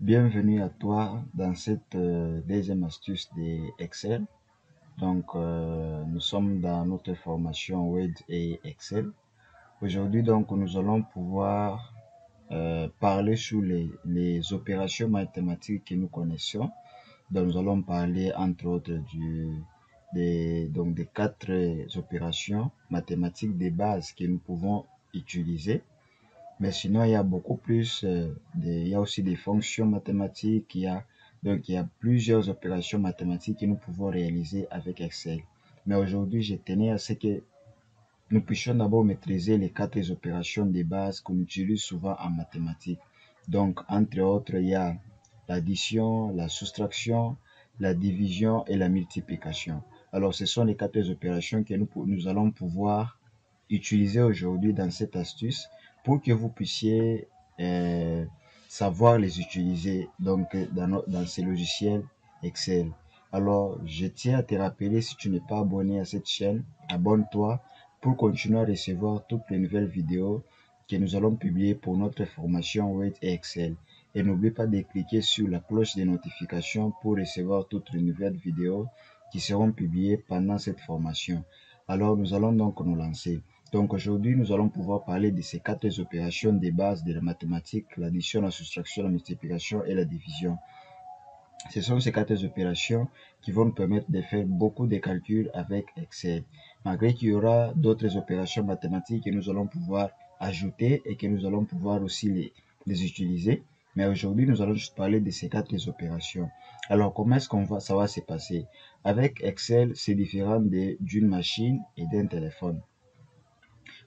Bienvenue à toi dans cette deuxième astuce de Excel. Donc, nous sommes dans notre formation Word et Excel. Aujourd'hui, donc, nous allons pouvoir parler sur les opérations mathématiques que nous connaissons. Donc, nous allons parler entre autres des quatre opérations mathématiques de base que nous pouvons utiliser. Mais sinon, il y a beaucoup plus, il y a aussi des fonctions mathématiques, donc il y a plusieurs opérations mathématiques que nous pouvons réaliser avec Excel. Mais aujourd'hui, je tenais à ce que nous puissions d'abord maîtriser les quatre opérations de base qu'on utilise souvent en mathématiques. Donc, entre autres, il y a l'addition, la soustraction, la division et la multiplication. Alors, ce sont les quatre opérations que nous allons pouvoir utiliser aujourd'hui dans cette astuce pour que vous puissiez savoir les utiliser donc dans ces logiciels Excel. Alors, je tiens à te rappeler, si tu n'es pas abonné à cette chaîne, abonne-toi pour continuer à recevoir toutes les nouvelles vidéos que nous allons publier pour notre formation Word et Excel. Et n'oublie pas de cliquer sur la cloche de notification pour recevoir toutes les nouvelles vidéos qui seront publiées pendant cette formation. Alors, nous allons donc nous lancer. Donc aujourd'hui, nous allons pouvoir parler de ces quatre opérations de base de la mathématique, l'addition, la soustraction, la multiplication et la division. Ce sont ces quatre opérations qui vont nous permettre de faire beaucoup de calculs avec Excel. Malgré qu'il y aura d'autres opérations mathématiques que nous allons pouvoir ajouter et que nous allons pouvoir aussi les utiliser. Mais aujourd'hui, nous allons juste parler de ces quatre opérations. Alors, comment est-ce ça va se passer? Avec Excel, c'est différent d'une machine et d'un téléphone.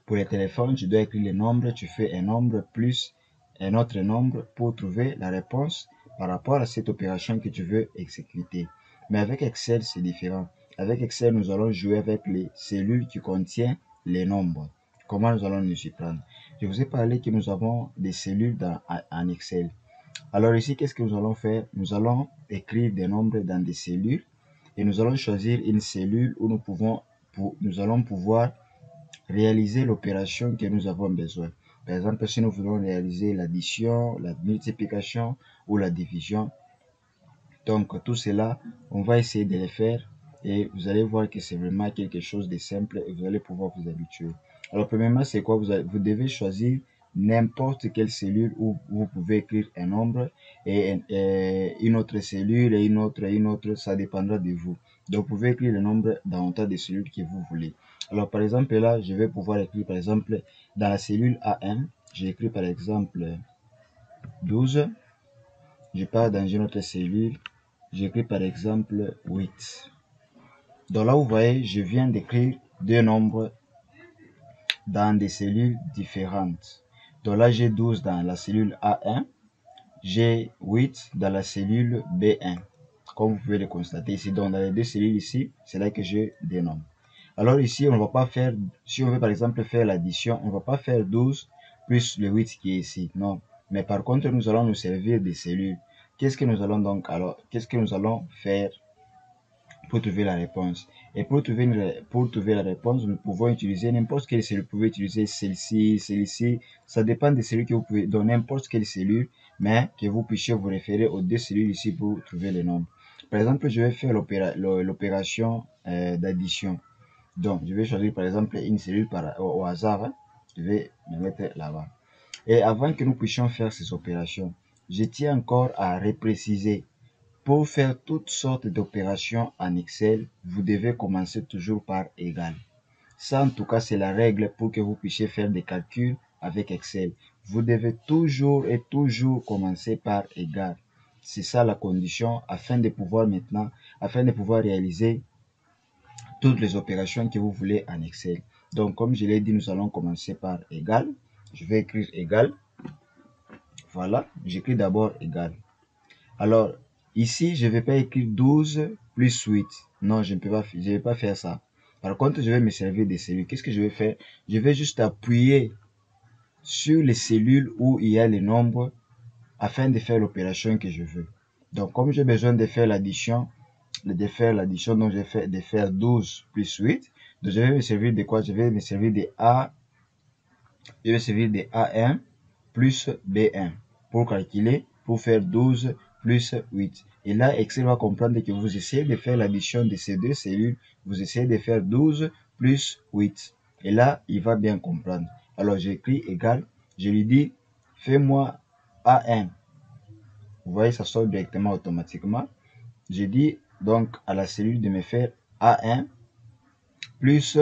Pour les téléphones, tu dois écrire les nombres, tu fais un nombre plus un autre nombre pour trouver la réponse par rapport à cette opération que tu veux exécuter. Mais avec Excel, c'est différent. Avec Excel, nous allons jouer avec les cellules qui contiennent les nombres. Comment nous allons nous y prendre? Je vous ai parlé que nous avons des cellules en Excel. Alors ici, qu'est-ce que nous allons faire? Nous allons écrire des nombres dans des cellules et nous allons choisir une cellule où nous allons pouvoir réaliser l'opération que nous avons besoin. Par exemple, si nous voulons réaliser l'addition, la multiplication ou la division, donc tout cela, on va essayer de les faire et vous allez voir que c'est vraiment quelque chose de simple et vous allez pouvoir vous habituer. Alors premièrement, c'est quoi? Vous devez choisir n'importe quelle cellule où vous pouvez écrire un nombre et une autre cellule et une autre, ça dépendra de vous. Donc vous pouvez écrire le nombre dans autant de cellules que vous voulez. Alors par exemple là, je vais pouvoir écrire par exemple dans la cellule A1, j'ai écrit par exemple 12. Je pars dans une autre cellule, j'écris par exemple 8. Donc là, vous voyez, je viens d'écrire deux nombres dans des cellules différentes. Donc là, j'ai 12 dans la cellule A1, j'ai 8 dans la cellule B1. Comme vous pouvez le constater ici, donc dans les deux cellules ici, c'est là que j'ai des nombres. Alors ici, on ne va pas faire, si on veut par exemple faire l'addition, on ne va pas faire 12 plus le 8 qui est ici, non. Mais par contre, nous allons nous servir des cellules. Qu'est-ce que nous allons donc, alors, qu'est-ce que nous allons faire pour trouver la réponse? Et pour trouver la réponse, nous pouvons utiliser n'importe quelle cellule. Vous pouvez utiliser celle-ci, ça dépend des cellules que vous pouvez, dans n'importe quelle cellule, mais que vous puissiez vous référer aux deux cellules ici pour trouver les nombres. Par exemple, je vais faire l'opération d'addition. Donc, je vais choisir par exemple une cellule au hasard. Hein. Je vais me mettre là-bas. Et avant que nous puissions faire ces opérations, je tiens encore à repréciser. Pour faire toutes sortes d'opérations en Excel, vous devez commencer toujours par égal. Ça, en tout cas, c'est la règle pour que vous puissiez faire des calculs avec Excel. Vous devez toujours et toujours commencer par égal. C'est ça la condition afin de pouvoir réaliser toutes les opérations que vous voulez en Excel. Donc, comme je l'ai dit, nous allons commencer par égal. Je vais écrire égal. Voilà, j'écris d'abord égal. Alors, ici, je ne vais pas écrire 12 plus 8. Non, je ne vais pas faire ça. Par contre, je vais me servir des cellules. Qu'est-ce que je vais faire? Je vais juste appuyer sur les cellules où il y a les nombres afin de faire l'opération que je veux. Donc, comme j'ai besoin de faire l'addition, donc je vais de faire 12 plus 8. Donc, je vais me servir de quoi? Je vais me servir de A1 plus B1 pour calculer pour faire 12 plus 8. Et là, Excel va comprendre que vous essayez de faire l'addition de ces deux cellules. Vous essayez de faire 12 plus 8. Et là, il va bien comprendre. Alors, j'écris égal. Je lui dis, fais-moi A1. Vous voyez, ça sort directement automatiquement. Je dis donc à la cellule de me faire A1 plus,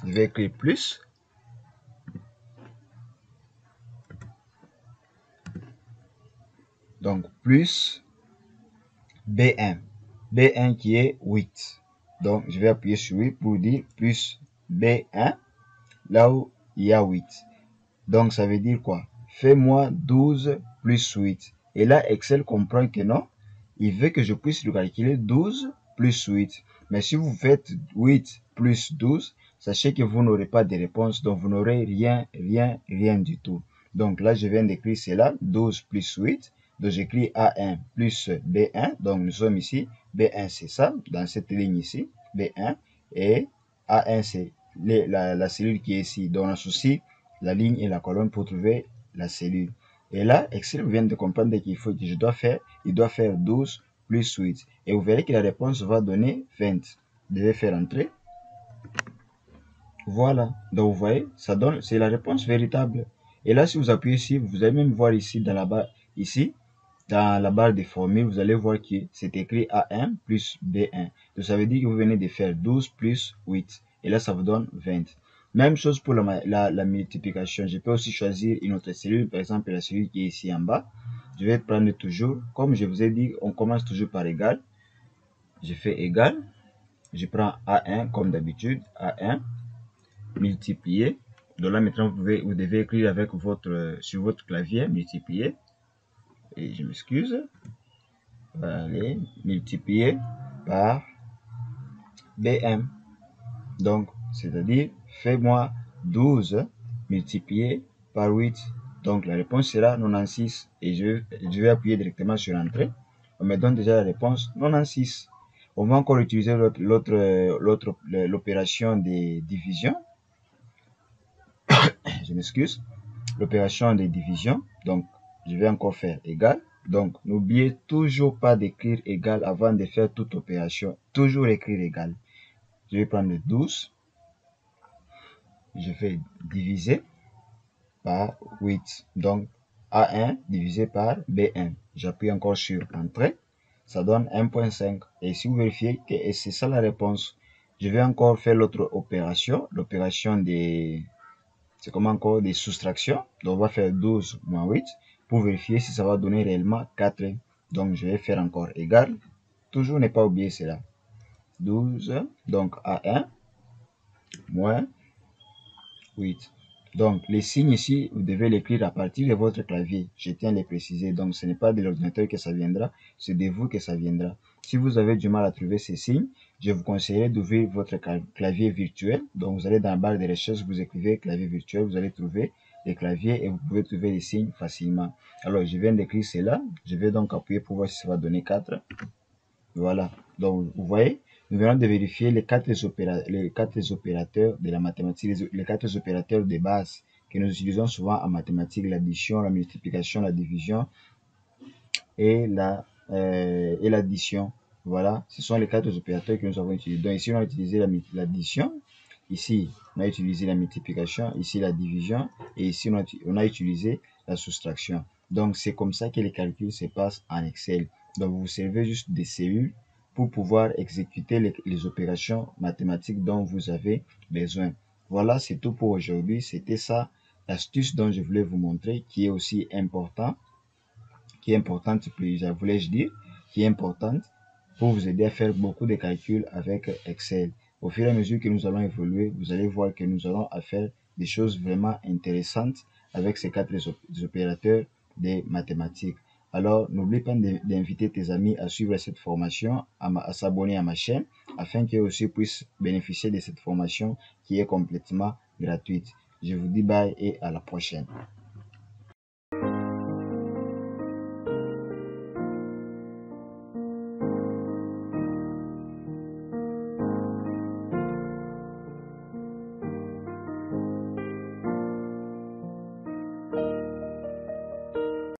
je vais écrire plus, donc plus B1, B1 qui est 8. Donc, je vais appuyer sur 8 pour dire plus B1, là où il y a 8. Donc, ça veut dire quoi? Fais-moi 12 plus 8. Et là, Excel comprend que non, il veut que je puisse le calculer 12 plus 8. Mais si vous faites 8 plus 12, sachez que vous n'aurez pas de réponse, donc vous n'aurez rien du tout. Donc là, je viens d'écrire cela, 12 plus 8. Donc j'écris A1 plus B1. Donc nous sommes ici, B1 c'est ça, dans cette ligne ici, B1. Et A1 c'est la cellule qui est ici. Donc on associe la ligne et la colonne pour trouver la cellule. Et là, Excel vient de comprendre qu'il faut que il doit faire 12 plus 8. Et vous verrez que la réponse va donner 20. Vous devez faire entrer. Voilà. Donc vous voyez, ça donne, c'est la réponse véritable. Et là, si vous appuyez ici, vous allez même voir ici dans la barre, ici, dans la barre des formules, vous allez voir que c'est écrit A1 plus B1. Donc ça veut dire que vous venez de faire 12 plus 8. Et là, ça vous donne 20. Même chose pour la multiplication. Je peux aussi choisir une autre cellule, par exemple la cellule qui est ici en bas. Je vais prendre toujours, comme je vous ai dit, on commence toujours par égal. Je fais égal. Je prends A1 comme d'habitude, A1 multiplié. Donc là maintenant vous devez écrire avec sur votre clavier multiplier. Et je m'excuse. Allez, multiplié par BM. Donc, c'est-à-dire, fais-moi 12 multiplié par 8. Donc, la réponse sera 96. Et je vais appuyer directement sur Entrée. On me donne déjà la réponse 96. On va encore utiliser l'opération de division. Je m'excuse. L'opération de division. Donc, je vais encore faire égal. Donc, n'oubliez toujours pas d'écrire égal avant de faire toute opération. Toujours écrire égal. Je vais prendre le 12. Je fais diviser par 8. Donc, A1 divisé par B1. J'appuie encore sur Entrée. Ça donne 1.5. Et si vous vérifiez que c'est ça la réponse, je vais encore faire l'autre opération. L'opération des... C'est comme encore des soustractions. Donc, on va faire 12 moins 8 pour vérifier si ça va donner réellement 4. Donc, je vais faire encore égal. Toujours ne pas oublier cela. 12, donc A1 moins 8. Donc, les signes ici, vous devez l'écrire à partir de votre clavier. Je tiens à les préciser. Donc, ce n'est pas de l'ordinateur que ça viendra, c'est de vous que ça viendra. Si vous avez du mal à trouver ces signes, je vous conseillerais d'ouvrir votre clavier virtuel. Donc, vous allez dans la barre de recherche, vous écrivez clavier virtuel, vous allez trouver les claviers et vous pouvez trouver les signes facilement. Alors, je viens d'écrire cela. Je vais donc appuyer pour voir si ça va donner 4. Voilà. Donc, vous voyez, nous venons de vérifier les quatre opérateurs de la mathématique, les quatre opérateurs de base que nous utilisons souvent en mathématiques, l'addition, la multiplication, la division et l'addition. Voilà, ce sont les quatre opérateurs que nous avons utilisés. Donc ici, on a utilisé l'addition, ici, on a utilisé la multiplication, ici la division, et ici, on a utilisé la soustraction. Donc, c'est comme ça que les calculs se passent en Excel. Donc, vous vous servez juste des cellules pour pouvoir exécuter les opérations mathématiques dont vous avez besoin. Voilà, c'est tout pour aujourd'hui. C'était ça, l'astuce dont je voulais vous montrer, qui est aussi importante, voulais-je dire, qui est importante pour vous aider à faire beaucoup de calculs avec Excel. Au fur et à mesure que nous allons évoluer, vous allez voir que nous allons faire des choses vraiment intéressantes avec ces quatre opérateurs des mathématiques. Alors, n'oublie pas d'inviter tes amis à suivre cette formation, à s'abonner à ma chaîne, afin qu'eux aussi puissent bénéficier de cette formation qui est complètement gratuite. Je vous dis bye et à la prochaine.